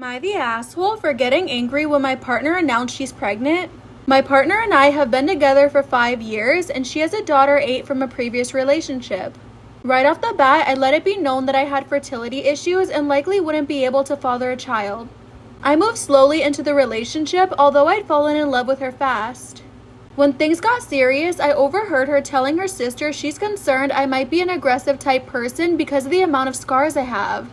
I the asshole for getting angry when my partner announced she's pregnant? My partner and I have been together for 5 years, and she has a daughter 8 from a previous relationship. Right off the bat, I let it be known that I had fertility issues and likely wouldn't be able to father a child. I moved slowly into the relationship, although I'd fallen in love with her fast. When things got serious, I overheard her telling her sister she's concerned I might be an aggressive type person because of the amount of scars I have.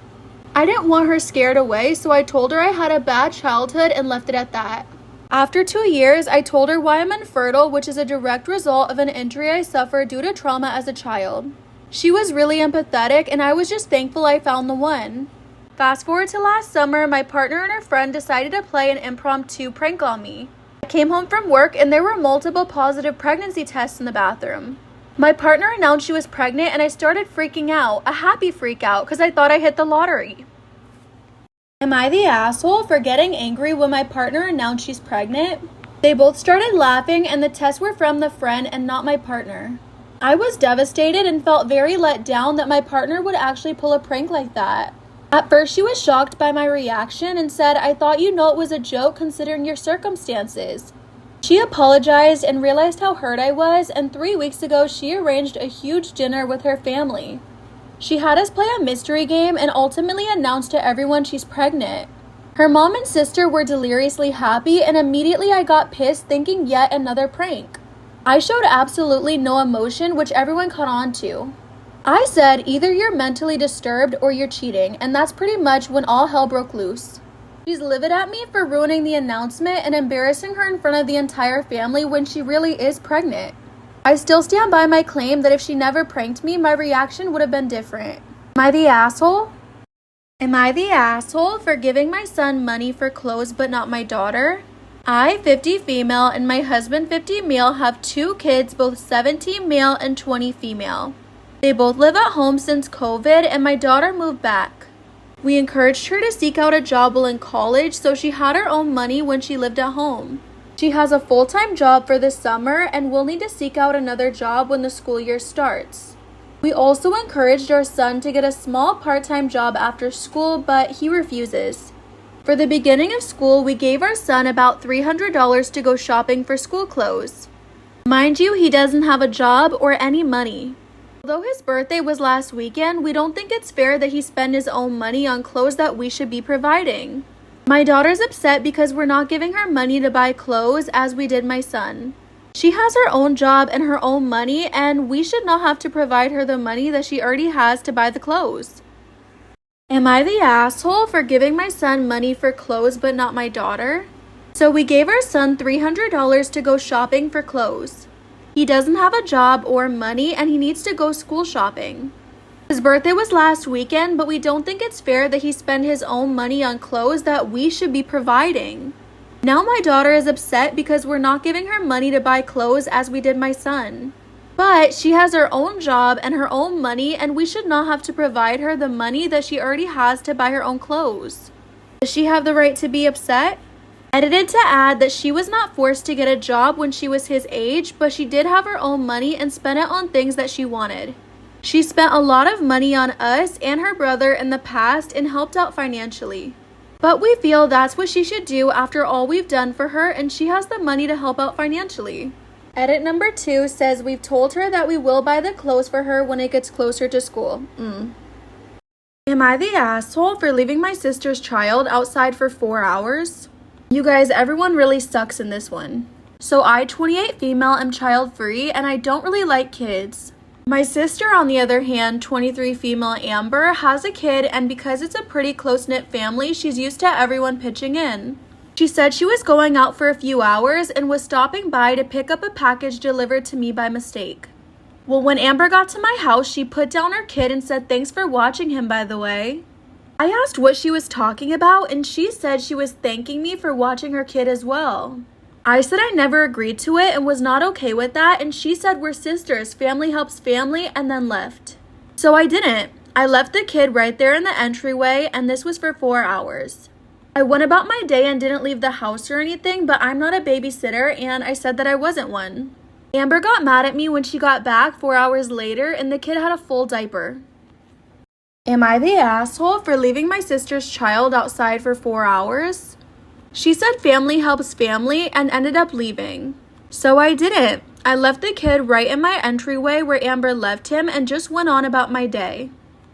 I didn't want her scared away, so I told her I had a bad childhood and left it at that. After 2 years, I told her why I'm infertile, which is a direct result of an injury I suffered due to trauma as a child. She was really empathetic, and I was just thankful I found the one. Fast forward to last summer, my partner and her friend decided to play an impromptu prank on me. I came home from work and there were multiple positive pregnancy tests in the bathroom. My partner announced she was pregnant and I started freaking out, a happy freak out, because I thought I hit the lottery. Am I the asshole for getting angry when my partner announced she's pregnant? They both started laughing and the tests were from the friend and not my partner. I was devastated and felt very let down that my partner would actually pull a prank like that. At first, she was shocked by my reaction and said, "I thought you know it was a joke considering your circumstances." She apologized and realized how hurt I was, and 3 weeks ago, she arranged a huge dinner with her family. She had us play a mystery game and ultimately announced to everyone she's pregnant. Her mom and sister were deliriously happy, and immediately I got pissed thinking yet another prank. I showed absolutely no emotion, which everyone caught on to. I said, either you're mentally disturbed or you're cheating, and that's pretty much when all hell broke loose. She's livid at me for ruining the announcement and embarrassing her in front of the entire family when she really is pregnant. I still stand by my claim that if she never pranked me, my reaction would have been different. Am I the asshole? Am I the asshole for giving my son money for clothes but not my daughter? I, 50 female, and my husband, 50 male, have 2 kids, both 17 male and 20 female. They both live at home since COVID, and my daughter moved back. We encouraged her to seek out a job while in college, so she had her own money when she lived at home. She has a full-time job for the summer and will need to seek out another job when the school year starts. We also encouraged our son to get a small part-time job after school, but he refuses. For the beginning of school, we gave our son about $300 to go shopping for school clothes. Mind you, he doesn't have a job or any money. Although his birthday was last weekend, we don't think it's fair that he spend his own money on clothes that we should be providing. My daughter's upset because we're not giving her money to buy clothes as we did my son. She has her own job and her own money, and we should not have to provide her the money that she already has to buy the clothes. Am I the asshole for giving my son money for clothes but not my daughter? So we gave our son $300 to go shopping for clothes. He doesn't have a job or money and he needs to go school shopping. His birthday was last weekend, but we don't think it's fair that he spend his own money on clothes that we should be providing. Now my daughter is upset because we're not giving her money to buy clothes as we did my son. But she has her own job and her own money, and we should not have to provide her the money that she already has to buy her own clothes. Does she have the right to be upset? Edited to add that she was not forced to get a job when she was his age, but she did have her own money and spent it on things that she wanted. She spent a lot of money on us and her brother in the past and helped out financially. But we feel that's what she should do after all we've done for her, and she has the money to help out financially. Edit number 2 says we've told her that we will buy the clothes for her when it gets closer to school. Am I the asshole for leaving my sister's child outside for 4 hours? You guys, everyone really sucks in this one. So I, 28 female, am child free and I don't really like kids. My sister, on the other hand, 23 female Amber, has a kid, and because it's a pretty close-knit family, she's used to everyone pitching in. She said she was going out for a few hours and was stopping by to pick up a package delivered to me by mistake. Well, when Amber got to my house, she put down her kid and said, "Thanks for watching him, by the way." I asked what she was talking about, and she said she was thanking me for watching her kid as well. I said I never agreed to it and was not okay with that, and she said we're sisters, family helps family, and then left. So I didn't. I left the kid right there in the entryway, and this was for 4 hours. I went about my day and didn't leave the house or anything, but I'm not a babysitter, and I said that I wasn't one. Amber got mad at me when she got back 4 hours later, and the kid had a full diaper. Am I the asshole for leaving my sister's child outside for 4 hours? She said family helps family and ended up leaving. So I didn't. I left the kid right in my entryway where Amber left him and just went on about my day.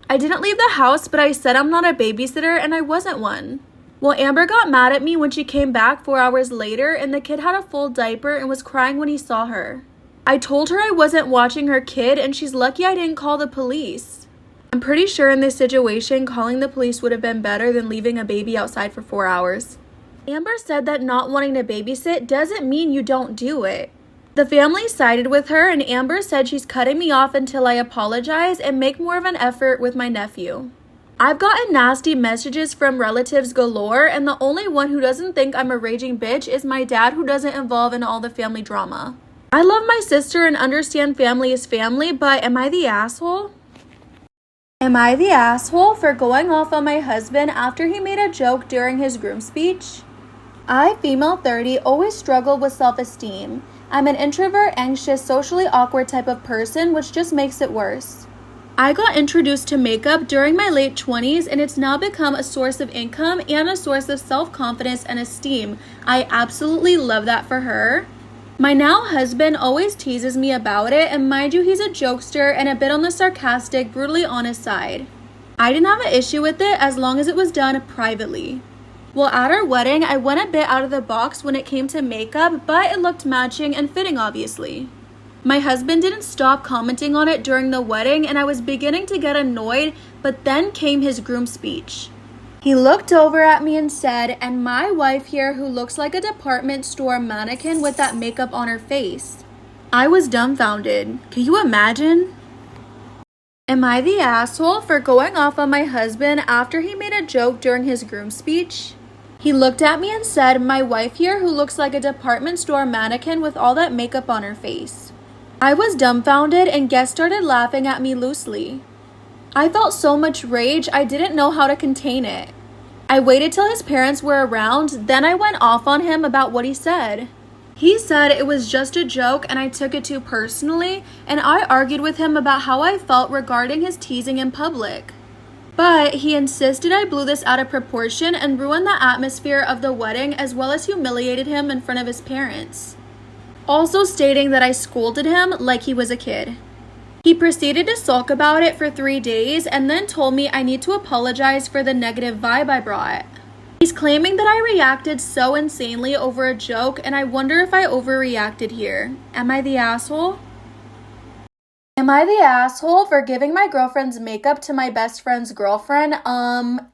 I didn't leave the house, but I said I'm not a babysitter and I wasn't one. Well, Amber got mad at me when she came back 4 hours later and the kid had a full diaper and was crying when he saw her. I told her I wasn't watching her kid and she's lucky I didn't call the police. I'm pretty sure in this situation, calling the police would have been better than leaving a baby outside for 4 hours. Amber said that not wanting to babysit doesn't mean you don't do it. The family sided with her and Amber said she's cutting me off until I apologize and make more of an effort with my nephew. I've gotten nasty messages from relatives galore and the only one who doesn't think I'm a raging bitch is my dad, who doesn't involve in all the family drama. I love my sister and understand family is family, but am I the asshole? Am I the asshole for going off on my husband after he made a joke during his groom speech? I, female 30, always struggled with self-esteem. I'm an introvert, anxious, socially awkward type of person, which just makes it worse. I got introduced to makeup during my late 20s and it's now become a source of income and a source of self-confidence and esteem. I absolutely love that for her. My now husband always teases me about it, and mind you, he's a jokester and a bit on the sarcastic, brutally honest side. I didn't have an issue with it as long as it was done privately. Well, at our wedding, I went a bit out of the box when it came to makeup, but it looked matching and fitting, obviously. My husband didn't stop commenting on it during the wedding, and I was beginning to get annoyed, but then came his groom speech. He looked over at me and said, "And my wife here who looks like a department store mannequin with that makeup on her face." I was dumbfounded. Can you imagine? Am I the asshole for going off on my husband after he made a joke during his groom speech? He looked at me and said, "My wife here who looks like a department store mannequin with all that makeup on her face." I was dumbfounded and guests started laughing at me loosely. I felt so much rage, I didn't know how to contain it. I waited till his parents were around, then I went off on him about what he said. He said it was just a joke and I took it too personally, and I argued with him about how I felt regarding his teasing in public. But he insisted I blew this out of proportion and ruined the atmosphere of the wedding as well as humiliated him in front of his parents. Also stating that I scolded him like he was a kid. He proceeded to sulk about it for 3 days and then told me I need to apologize for the negative vibe I brought. He's claiming that I reacted so insanely over a joke and I wonder if I overreacted here. Am I the asshole? Am I the asshole for giving my girlfriend's makeup to my best friend's girlfriend?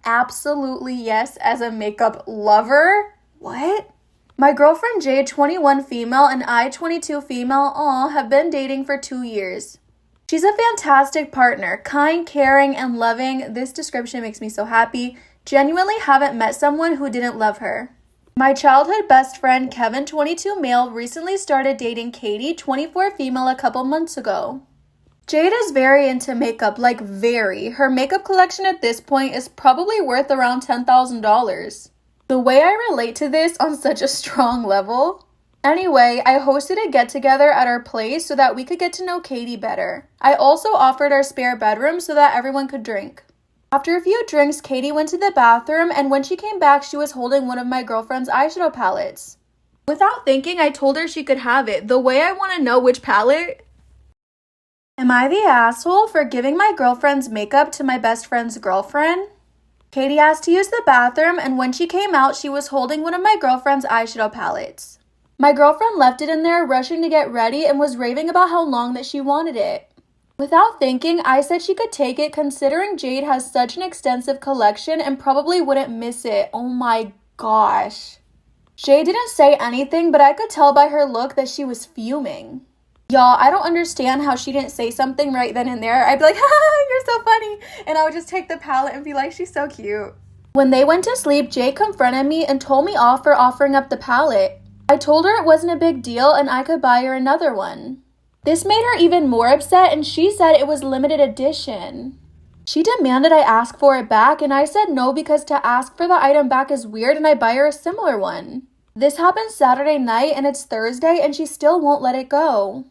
Absolutely yes, as a makeup lover. What? My girlfriend Jade, 21 female, and I, 22 female, have been dating for 2 years. She's a fantastic partner, kind, caring, and loving. This description makes me so happy. Genuinely haven't met someone who didn't love her. My childhood best friend, Kevin, 22 male, recently started dating Katie, 24 female, a couple months ago. Jade is very into makeup, like very. Her makeup collection at this point is probably worth around $10,000. The way I relate to this on such a strong level. Anyway, I hosted a get-together at our place so that we could get to know Katie better. I also offered our spare bedroom so that everyone could drink. After a few drinks, Katie went to the bathroom, and when she came back, she was holding one of my girlfriend's eyeshadow palettes. Without thinking, I told her she could have it. The way I want to know which palette. Am I the asshole for giving my girlfriend's makeup to my best friend's girlfriend? Katie asked to use the bathroom, and when she came out, she was holding one of my girlfriend's eyeshadow palettes. My girlfriend left it in there, rushing to get ready, and was raving about how long that she wanted it. Without thinking, I said she could take it considering Jade has such an extensive collection and probably wouldn't miss it. Oh my gosh. Jade didn't say anything, but I could tell by her look that she was fuming. Y'all, I don't understand how she didn't say something right then and there. I'd be like, ha, you're so funny. And I would just take the palette and be like, she's so cute. When they went to sleep, Jade confronted me and told me off for offering up the palette. I told her it wasn't a big deal and I could buy her another one. This made her even more upset and she said it was limited edition. She demanded I ask for it back and I said no because to ask for the item back is weird and I buy her a similar one. This happened Saturday night and it's Thursday and she still won't let it go.